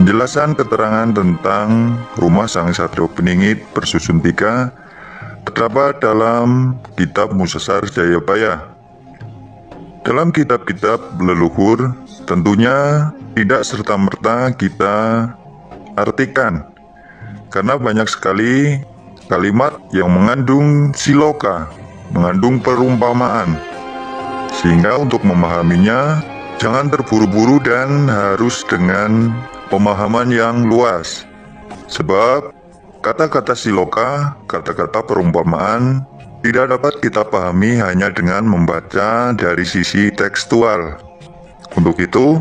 Penjelasan keterangan tentang rumah Sang Satrio Piningit bersusun 3 terdapat dalam kitab Musasar Jayabaya. Dalam kitab-kitab leluhur, tentunya tidak serta-merta kita artikan, karena banyak sekali kalimat yang mengandung siloka, mengandung perumpamaan, sehingga untuk memahaminya jangan terburu-buru dan harus dengan pemahaman yang luas. Sebab kata-kata siloka, kata-kata perumpamaan tidak dapat kita pahami hanya dengan membaca dari sisi tekstual. Untuk itu,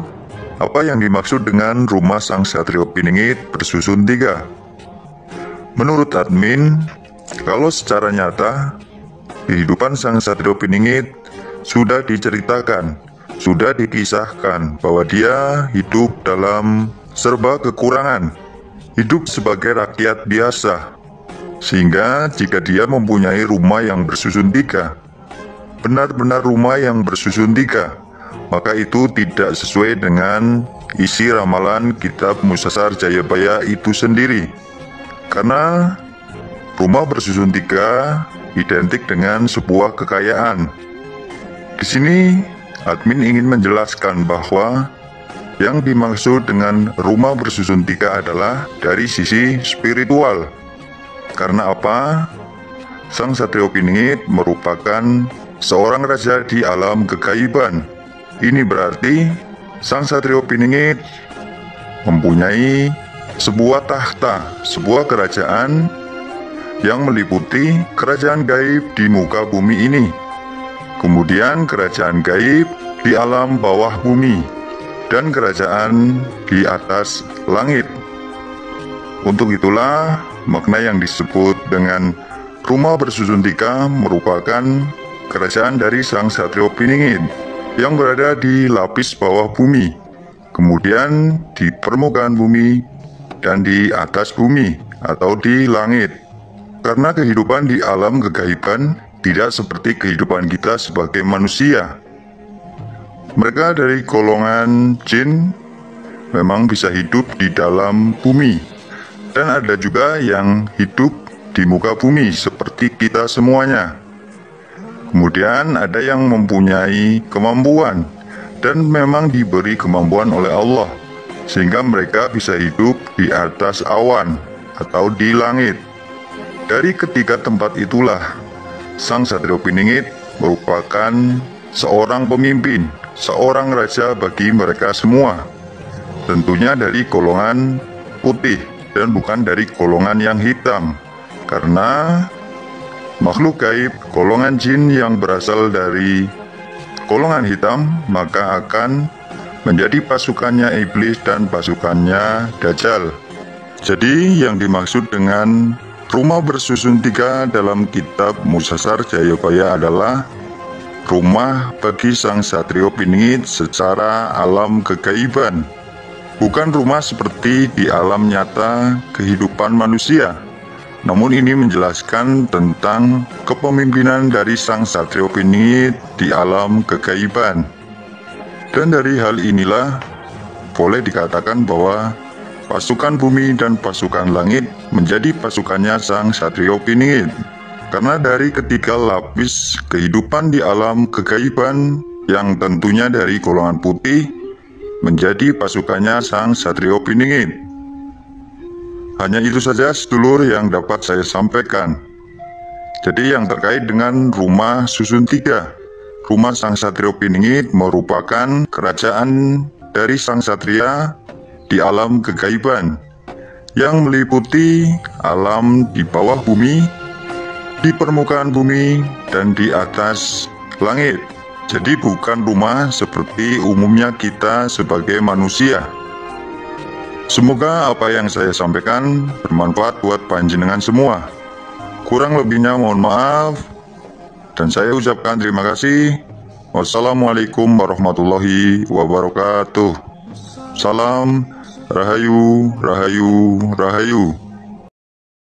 apa yang dimaksud dengan rumah Sang Satrio Piningit bersusun 3? Menurut admin, kalau secara nyata kehidupan Sang Satrio Piningit sudah diceritakan, sudah dikisahkan bahwa dia hidup dalam serba kekurangan, hidup sebagai rakyat biasa, sehingga jika dia mempunyai rumah yang bersusun 3, benar-benar rumah yang bersusun 3, maka itu tidak sesuai dengan isi ramalan kitab Musasar Jayabaya itu sendiri. Karena rumah bersusun 3 identik dengan sebuah kekayaan. Di sini admin ingin menjelaskan bahwa yang dimaksud dengan rumah bersusun 3 adalah dari sisi spiritual. Karena apa? Sang Satrio Piningit merupakan seorang raja di alam kegaiban. Ini berarti Sang Satrio Piningit mempunyai sebuah tahta, sebuah kerajaan yang meliputi kerajaan gaib di muka bumi ini, kemudian kerajaan gaib di alam bawah bumi, dan kerajaan di atas langit. Untuk itulah makna yang disebut dengan rumah bersusun 3 merupakan kerajaan dari Sang Satrio Piningit yang berada di lapis bawah bumi, kemudian di permukaan bumi, dan di atas bumi atau di langit. Karena kehidupan di alam kegaiban tidak seperti kehidupan kita sebagai manusia. Mereka dari golongan jin memang bisa hidup di dalam bumi, dan ada juga yang hidup di muka bumi seperti kita semuanya. Kemudian ada yang mempunyai kemampuan dan memang diberi kemampuan oleh Allah, sehingga mereka bisa hidup di atas awan atau di langit. Dari ketiga tempat itulah Sang Satrio Piningit merupakan seorang pemimpin, seorang raja bagi mereka semua. Tentunya dari golongan putih dan bukan dari golongan yang hitam, karena makhluk gaib golongan jin yang berasal dari golongan hitam maka akan menjadi pasukannya iblis dan pasukannya Dajjal. Jadi yang dimaksud dengan rumah bersusun 3 dalam kitab Musasar Jayabaya adalah rumah bagi Sang Satrio Piningit secara alam kegaiban, bukan rumah seperti di alam nyata kehidupan manusia. Namun ini menjelaskan tentang kepemimpinan dari Sang Satrio Piningit di alam kegaiban. Dan dari hal inilah boleh dikatakan bahwa pasukan bumi dan pasukan langit menjadi pasukannya Sang Satrio Piningit. Karena dari ketiga lapis kehidupan di alam kegaiban yang tentunya dari golongan putih menjadi pasukannya Sang Satrio Piningit. Hanya itu saja sedulur yang dapat saya sampaikan. Jadi yang terkait dengan rumah susun 3, rumah Sang Satrio Piningit merupakan kerajaan dari Sang Satria di alam kegaiban yang meliputi alam di bawah bumi, di permukaan bumi, dan di atas langit. Jadi bukan rumah seperti umumnya kita sebagai manusia. Semoga apa yang saya sampaikan bermanfaat buat panjenengan semua. Kurang lebihnya mohon maaf, dan saya ucapkan terima kasih. Wassalamualaikum warahmatullahi wabarakatuh. Salam Rahayu, Rahayu, Rahayu.